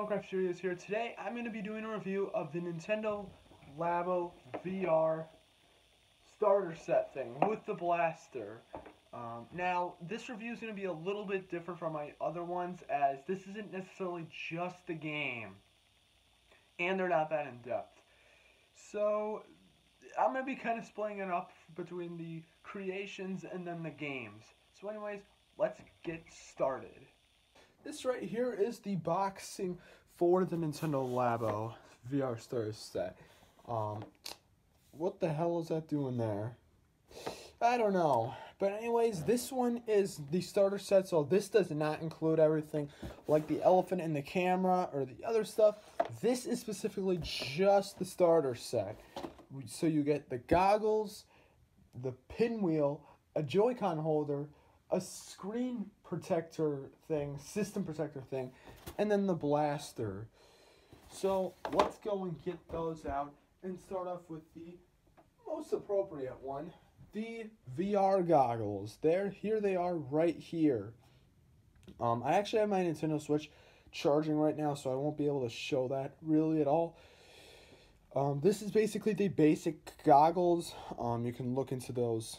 Minecraft Studios here. Today I'm going to be doing a review of the Nintendo Labo VR starter set thing with the blaster. Now, this review is going to be a little bit different from my other ones, as this isn't necessarily just the game, and they're not that in-depth. So, I'm going to be kind of splitting it up between the creations and then the games. So anyways, let's get started. This right here is the boxing for the Nintendo Labo VR starter set. What the hell is that doing there? I don't know. But anyways, this one is the starter set, so this does not include everything like the elephant in the camera or the other stuff. This is specifically just the starter set. So you get the goggles, the pinwheel, a Joy-Con holder, a screen protector thing, system protector thing, and then the blaster. So let's go and get those out and start off with the most appropriate one, the VR goggles. Here they are right here. I actually have my Nintendo Switch charging right now, so I won't be able to show that really at all. This is basically the basic goggles. You can look into those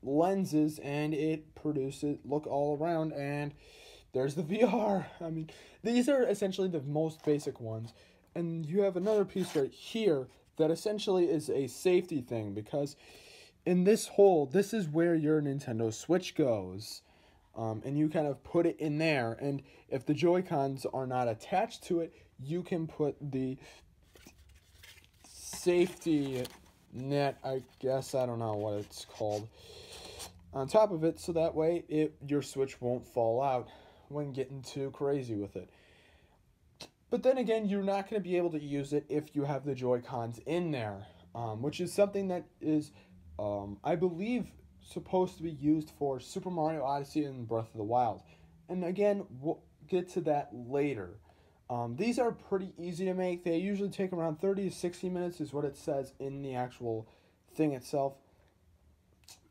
lenses and it produces look all around, and there's the VR. I mean, these are essentially the most basic ones, and you have another piece right here that essentially is a safety thing, because in this hole, this is where your Nintendo Switch goes, and you kind of put it in there, and if the Joy-Cons are not attached to it, you can put the safety net, I guess, I don't know what it's called, on top of it, so that way your Switch won't fall out when getting too crazy with it. But then again, you're not going to be able to use it if you have the Joy-Cons in there, which is something that is, I believe, supposed to be used for Super Mario Odyssey and Breath of the Wild. And again, we'll get to that later. These are pretty easy to make. They usually take around 30 to 60 minutes is what it says in the actual thing itself.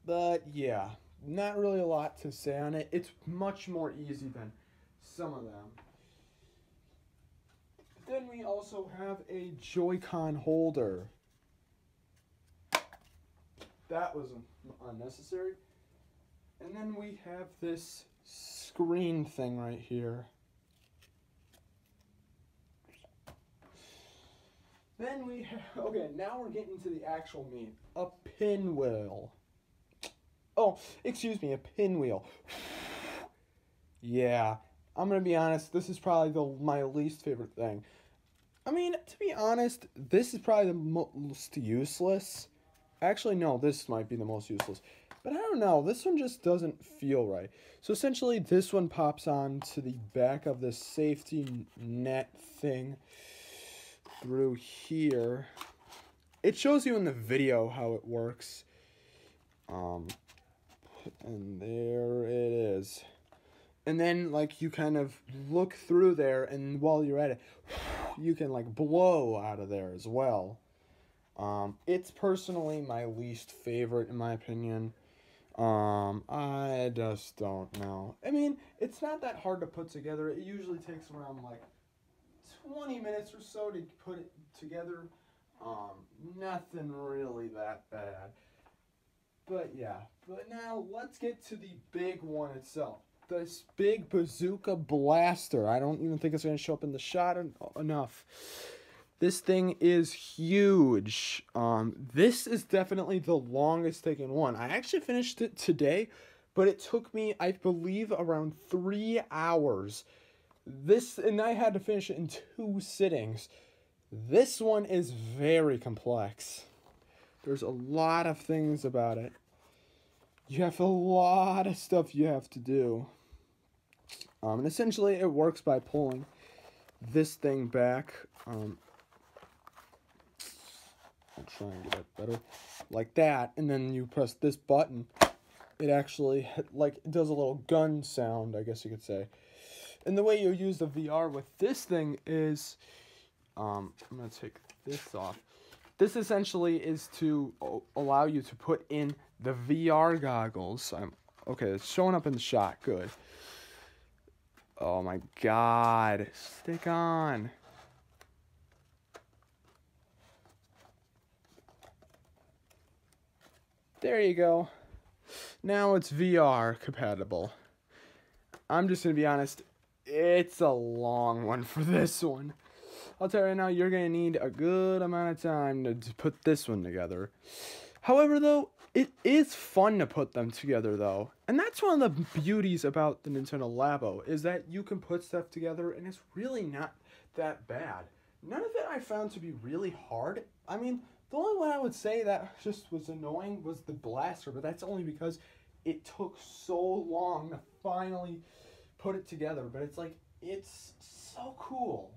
But yeah, not really a lot to say on it. It's much more easy than some of them. Then we also have a Joy-Con holder. That was unnecessary. And then we have this screen thing right here. Then we have, okay, now we're getting to the actual meat. A pinwheel. Oh, excuse me, a pinwheel. Yeah, I'm going to be honest, this is probably my least favorite thing. I mean, to be honest, this is probably the most useless. Actually, no, this might be the most useless. But I don't know, this one just doesn't feel right. So essentially, this one pops on to the back of this safety net thing through here. It shows you in the video how it works. And there it is. And then, like, you kind of look through there, and while you're at it, you can, like, blow out of there as well. It's personally my least favorite, in my opinion. I just don't know. I mean, it's not that hard to put together. It usually takes around, like, 20 minutes or so to put it together. Nothing really that bad. But yeah, but now let's get to the big one itself. This big bazooka blaster. I don't even think it's going to show up in the shot enough. This thing is huge. This is definitely the longest taken one. I actually finished it today, but it took me, I believe, around 3 hours. And I had to finish it in 2 sittings. This one is very complex. There's a lot of things about it. You have a lot of stuff you have to do. And essentially, it works by pulling this thing back. I'll try and get it better. Like that. And then you press this button. It actually, like, it does a little gun sound, I guess you could say. And the way you use the VR with this thing is, I'm going to take this off. This essentially is to allow you to put in the VR goggles. Okay, it's showing up in the shot. Good. Oh my god. Stick on. There you go. Now it's VR compatible. I'm just going to be honest, it's a long one for this one. I'll tell you right now, you're going to need a good amount of time to put this one together. However, though, it is fun to put them together, though. And that's one of the beauties about the Nintendo Labo, is that you can put stuff together, and it's really not that bad. None of it I found to be really hard. I mean, the only one I would say that just was annoying was the blaster, but that's only because it took so long to finally put it together. But it's like, it's so cool.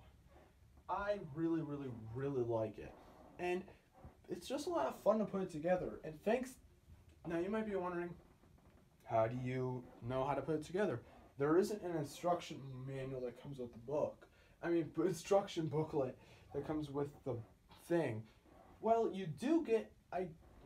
I really, really, really like it. And it's just a lot of fun to put it together. And thanks, now you might be wondering, how do you know how to put it together? There isn't an instruction manual that comes with the book. I mean, instruction booklet that comes with the thing. Well, you do get,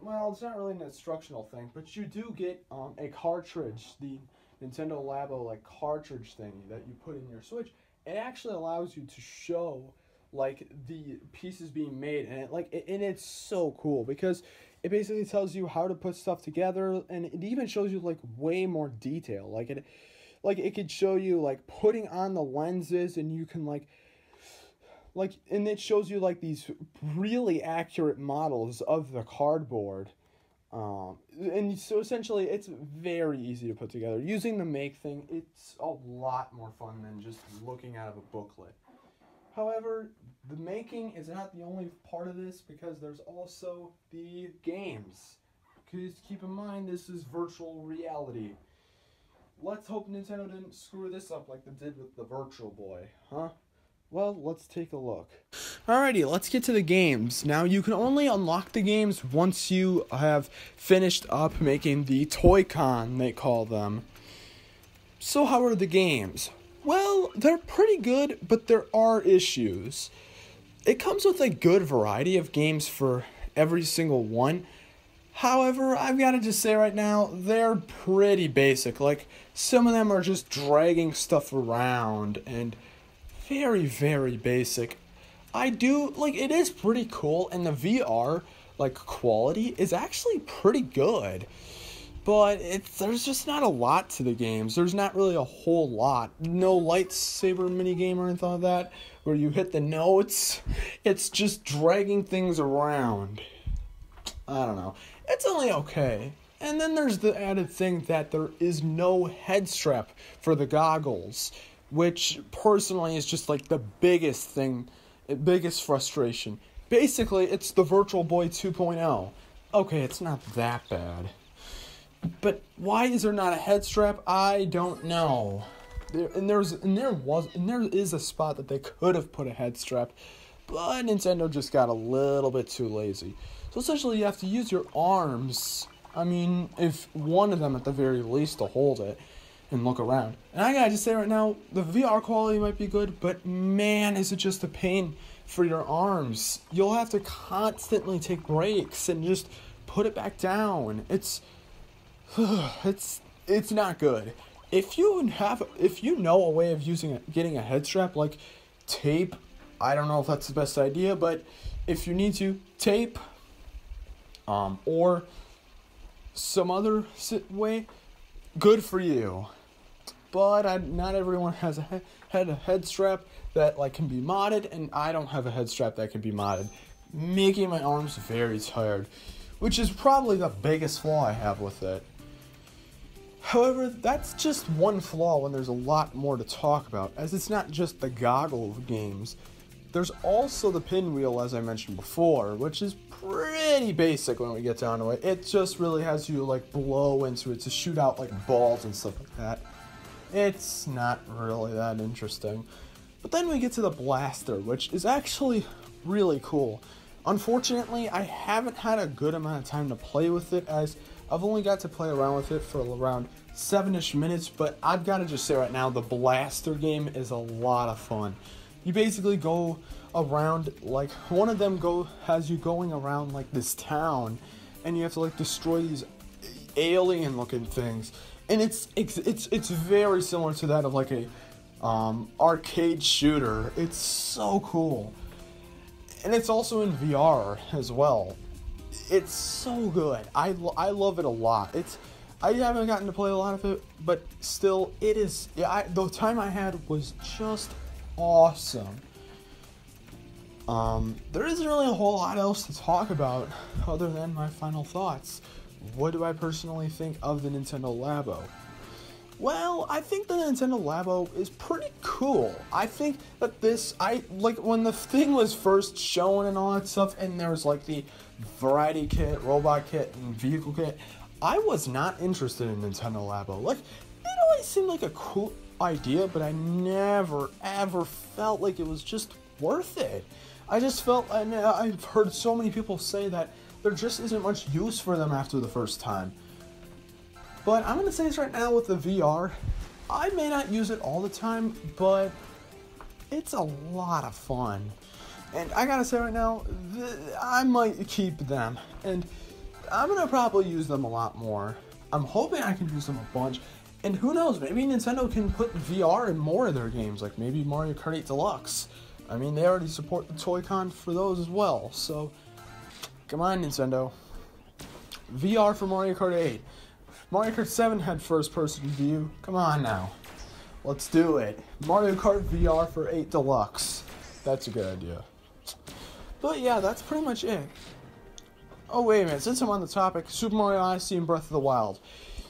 well, it's not really an instructional thing, but you do get a cartridge, the Nintendo Labo like cartridge thing that you put in your Switch. It actually allows you to show like the pieces being made, and it's so cool because it basically tells you how to put stuff together, and it even shows you like way more detail. It could show you like putting on the lenses, and you can and it shows you like these really accurate models of the cardboard. And so essentially it's very easy to put together. Using the make thing, it's a lot more fun than just looking out of a booklet. However, the making is not the only part of this, because there's also the games. Because keep in mind, this is virtual reality. Let's hope Nintendo didn't screw this up like they did with the Virtual Boy, huh? Well, let's take a look. Alrighty, let's get to the games. Now, you can only unlock the games once you have finished up making the Toy-Con, they call them. So how are the games? Well, they're pretty good, but there are issues. It comes with a good variety of games for every single one. However, I've got to just say right now, they're pretty basic. Like, some of them are just dragging stuff around and very, very basic. It is pretty cool, and the VR, quality is actually pretty good. But there's just not a lot to the games. There's not really a whole lot. No lightsaber minigame or anything like that, where you hit the notes. It's just dragging things around. I don't know. It's only okay. And then there's the added thing that there is no head strap for the goggles, which personally is just the biggest frustration. Basically, it's the Virtual Boy 2.0. Okay, it's not that bad. But why is there not a head strap? I don't know. There is a spot that they could have put a head strap, but Nintendo just got a little bit too lazy. So essentially, you have to use your arms. I mean, if one of them at the very least to hold it and look around. And I gotta just say right now, the VR quality might be good, but man, is it just a pain for your arms. You'll have to constantly take breaks and just put it back down. It's not good. If you know a way of getting a head strap like tape, I don't know if that's the best idea, but if you need to, tape, or some other way, good for you. But not everyone has a head strap that can be modded, and I don't have a head strap that can be modded, making my arms very tired, which is probably the biggest flaw I have with it. However, that's just one flaw when there's a lot more to talk about, as it's not just the goggle games. There's also the pinwheel, as I mentioned before, which is pretty basic when we get down to it. It just really has you blow into it to shoot out balls and stuff like that. It's not really that interesting. But then we get to the blaster, which is actually really cool. Unfortunately, I haven't had a good amount of time to play with it, as I've only got to play around with it for around 7-ish minutes, but I've got to just say right now, the blaster game is a lot of fun. You basically go around, one of them has you going around this town, and you have to destroy these alien looking things. And it's very similar to that of a arcade shooter. It's so cool. And it's also in VR as well. It's so good. I love it a lot. I haven't gotten to play a lot of it, but still, it is. Yeah, the time I had was just awesome. There isn't really a whole lot else to talk about other than my final thoughts. What do I personally think of the Nintendo Labo? Well, I think the Nintendo Labo is pretty cool. I think that when the thing was first shown and all that stuff, and there was like the variety kit, robot kit, and vehicle kit, I was not interested in Nintendo Labo. Like, it always seemed like a cool idea, but I never, ever felt like it was just worth it. I just felt, and I've heard so many people say that there just isn't much use for them after the first time. But I'm going to say this right now with the VR, I may not use it all the time, but it's a lot of fun. And I gotta say right now, I might keep them. And I'm gonna probably use them a lot more. I'm hoping I can use them a bunch. And who knows, maybe Nintendo can put VR in more of their games, like maybe Mario Kart 8 Deluxe. I mean, they already support the Toy-Con for those as well, so come on, Nintendo. VR for Mario Kart 8. Mario Kart 7 had first-person view. Come on now. Let's do it. Mario Kart VR for 8 Deluxe. That's a good idea. But yeah, that's pretty much it. Oh, wait a minute. Since I'm on the topic, Super Mario Odyssey and Breath of the Wild.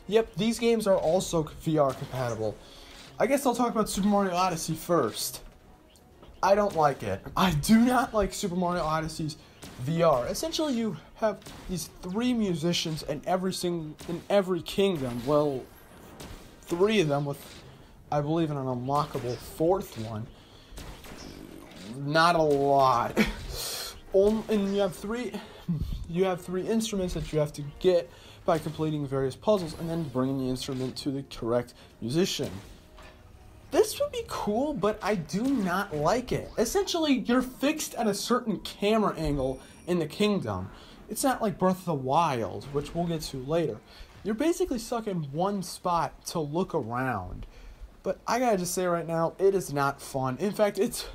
Yep, these games are also VR compatible. I guess I'll talk about Super Mario Odyssey first. I don't like it. I do not like Super Mario Odyssey's VR. Essentially, you have these 3 musicians in every kingdom. Well, 3 of them with, I believe, an unlockable 4th one. Not a lot. And you have 3 instruments that you have to get by completing various puzzles and then bringing the instrument to the correct musician. This would be cool, but I do not like it. Essentially, you're fixed at a certain camera angle in the kingdom. It's not like Breath of the Wild, which we'll get to later. You're basically stuck in one spot to look around. But I gotta just say right now, it is not fun. In fact, it's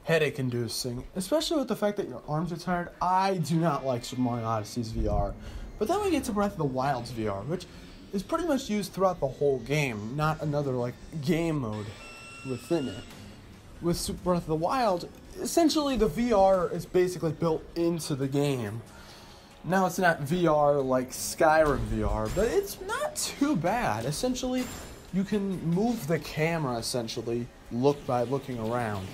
headache-inducing, especially with the fact that your arms are tired. I do not like Super Mario Odyssey's VR. But then we get to Breath of the Wild's VR, which is pretty much used throughout the whole game, not another game mode within it. With Super Breath of the Wild, essentially the VR is basically built into the game. Now it's not VR like Skyrim VR, but it's not too bad. Essentially, you can move the camera essentially by looking around.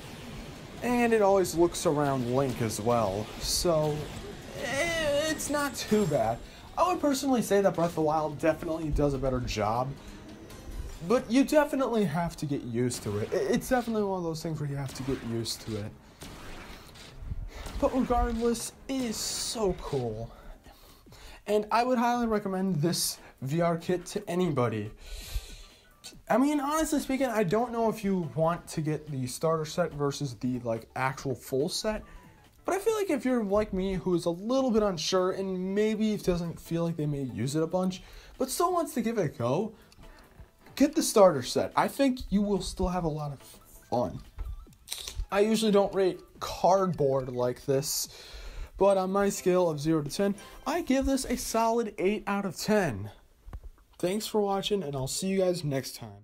And it always looks around Link as well, so it's not too bad. I would personally say that Breath of the Wild definitely does a better job, but you definitely have to get used to it. It's definitely one of those things where you have to get used to it. But regardless, it is so cool. And I would highly recommend this VR kit to anybody. I mean, honestly speaking, I don't know if you want to get the starter set versus the actual full set. But I feel like if you're like me, who is a little bit unsure and maybe doesn't feel like they may use it a bunch, but still wants to give it a go, get the starter set. I think you will still have a lot of fun. I usually don't rate cardboard like this, but on my scale of 0 to 10, I give this a solid 8 out of 10. Thanks for watching, and I'll see you guys next time.